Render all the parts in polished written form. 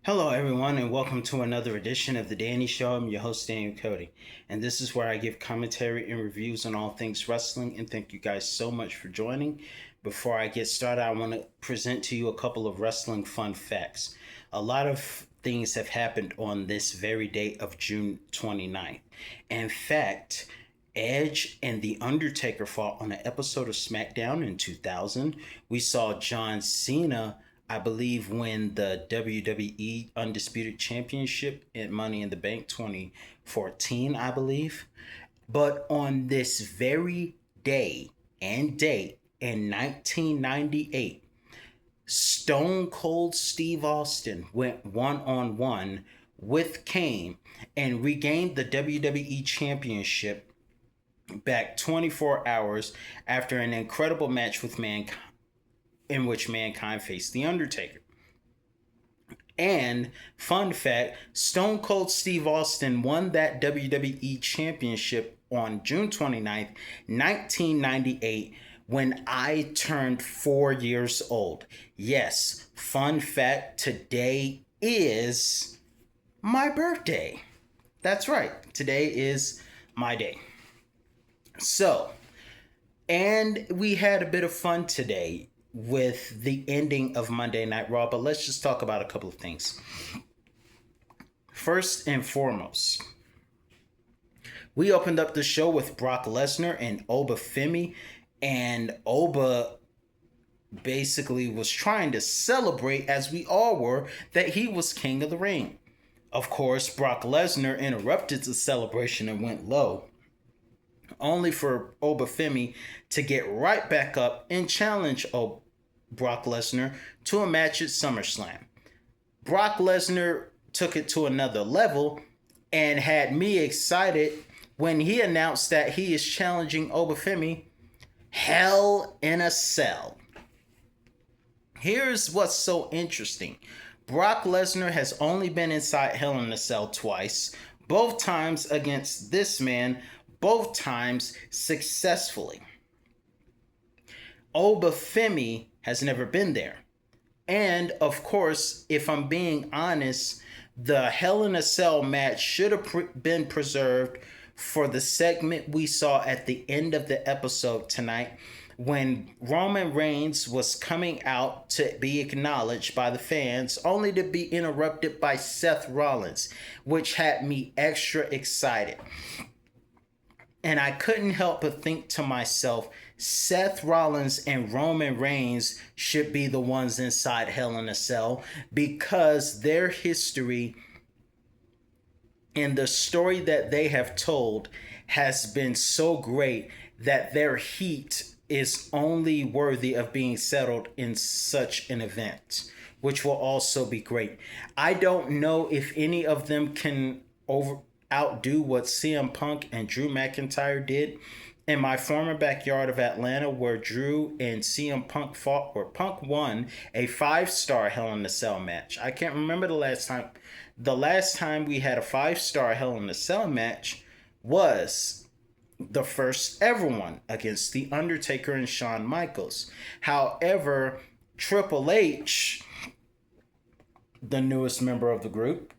Hello, everyone, and welcome to another edition of The Danny Show. I'm your host, Daniel Cody, and this is where I give commentary and reviews on all things wrestling. And thank you guys so much for joining. Before I get started, I want to present to you a couple of wrestling fun facts. A lot of things have happened on this very day of June 29th. In fact, Edge and The Undertaker fought on an episode of SmackDown in 2000. We saw John Cena, I believe, win the WWE Undisputed Championship at Money in the Bank 2014, I believe. But on this very day and date in 1998, Stone Cold Steve Austin went one on one with Kane and regained the WWE Championship back 24 hours after an incredible match with Mankind in which Mankind faced The Undertaker. And fun fact, Stone Cold Steve Austin won that WWE Championship on June 29th, 1998, when I turned 4 years old. Yes, fun fact, today is my birthday. That's right, today is my day. So, and we had a bit of fun today with the ending of Monday Night Raw, but let's just talk about a couple of things. First and foremost, we opened up the show with Brock Lesnar and Oba Femi, and Oba basically was trying to celebrate, as we all were, that he was King of the Ring. Of course, Brock Lesnar interrupted the celebration and went low, only for Oba Femi to get right back up and challenge Brock Lesnar to a match at SummerSlam. Brock Lesnar took it to another level and had me excited when he announced that he is challenging Oba Femi Hell in a Cell. Here's what's so interesting. Brock Lesnar has only been inside Hell in a Cell twice, both times against this man, both times successfully. Oba Femi has never been there. And of course, if I'm being honest, the Hell in a Cell match should have been preserved for the segment we saw at the end of the episode tonight, when Roman Reigns was coming out to be acknowledged by the fans, only to be interrupted by Seth Rollins, which had me extra excited. And I couldn't help but think to myself, Seth Rollins and Roman Reigns should be the ones inside Hell in a Cell, because their history and the story that they have told has been so great that their heat is only worthy of being settled in such an event, which will also be great. I don't know if any of them can outdo what CM Punk and Drew McIntyre did in my former backyard of Atlanta, where Drew and CM Punk fought, where Punk won a 5-star Hell in a Cell match. I can't remember the last time. The last time we had a 5-star Hell in a Cell match was the first ever one against The Undertaker and Shawn Michaels. However, Triple H, the newest member of the group,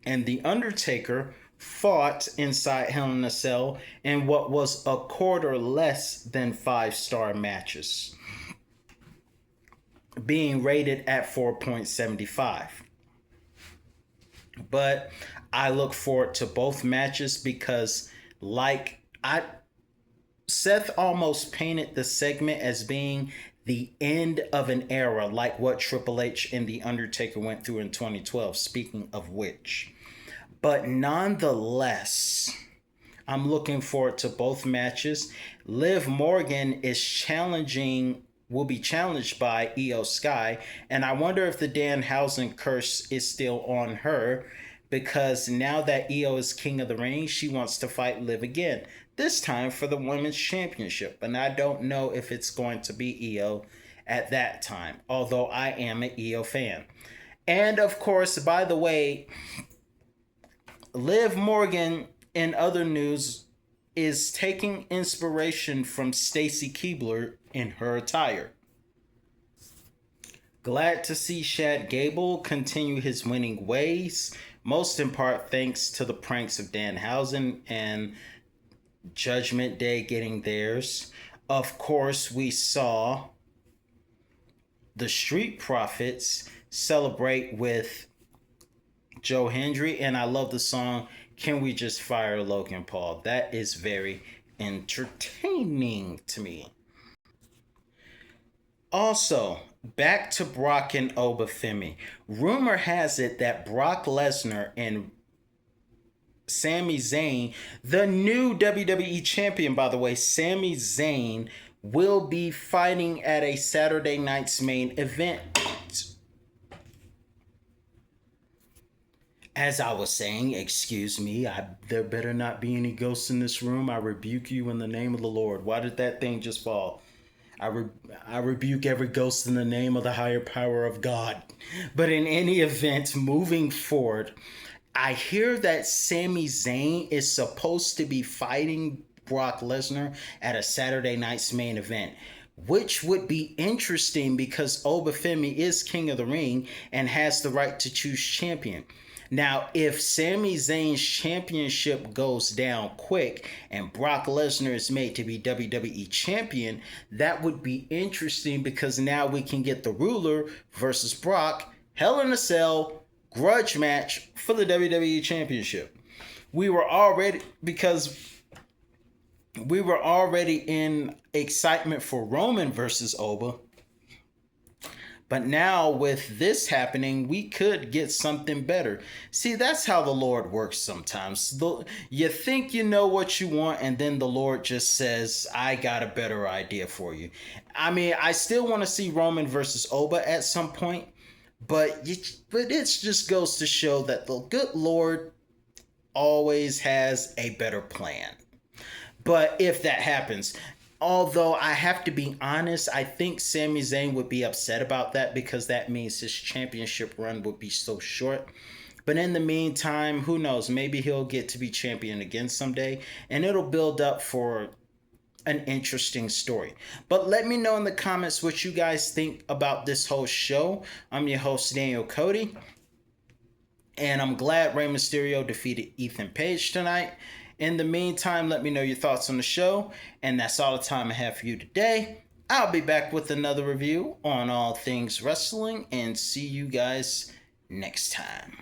and The Undertaker fought inside Hell in a Cell in what was a quarter less than 5-star matches, being rated at 4.75. But I look forward to both matches because, Seth almost painted the segment as being the end of an era, like what Triple H and The Undertaker went through in 2012, speaking of which. But nonetheless, I'm looking forward to both matches. Liv Morgan will be challenged by Io Sky, and I wonder if the Danhausen curse is still on her, because now that Io is King of the Ring, she wants to fight Liv again, this time for the Women's Championship. And I don't know if it's going to be Io at that time, although I am an Io fan. And of course, by the way, Liv Morgan, in other news, is taking inspiration from Stacy Keibler in her attire. Glad to see Shad Gable continue his winning ways, most in part thanks to the pranks of Danhausen and Judgment Day getting theirs. Of course, we saw the Street Profits celebrate with Joe Hendry, and I love the song Can We Just Fire Logan Paul? That is very entertaining to me. Also, back to Brock and Obafemi. Rumor has it that Brock Lesnar and Sami Zayn, the new WWE champion, by the way, Sami Zayn, will be fighting at a Saturday night's main event. As I was saying, excuse me, there better not be any ghosts in this room. I rebuke you in the name of the Lord. Why did that thing just fall? I rebuke every ghost in the name of the higher power of God. But in any event, moving forward, I hear that Sami Zayn is supposed to be fighting Brock Lesnar at a Saturday night's main event, which would be interesting because Obafemi is King of the Ring and has the right to choose champion. Now, if Sami Zayn's championship goes down quick and Brock Lesnar is made to be WWE champion, that would be interesting because now we can get the ruler versus Brock, Hell in a Cell, grudge match for the WWE championship. We were already in excitement for Roman versus Oba. But now with this happening, we could get something better. See, that's how the Lord works sometimes. You think you know what you want, and then the Lord just says, I got a better idea for you. I mean, I still want to see Roman versus Oba at some point, but it just goes to show that the good Lord always has a better plan. But if that happens, although I have to be honest, I think Sami Zayn would be upset about that because that means his championship run would be so short. But in the meantime, who knows? Maybe he'll get to be champion again someday, and it'll build up for an interesting story. But let me know in the comments what you guys think about this whole show. I'm your host, Daniel Cody, and I'm glad Rey Mysterio defeated Ethan Page tonight. In the meantime, let me know your thoughts on the show. And that's all the time I have for you today. I'll be back with another review on all things wrestling and see you guys next time.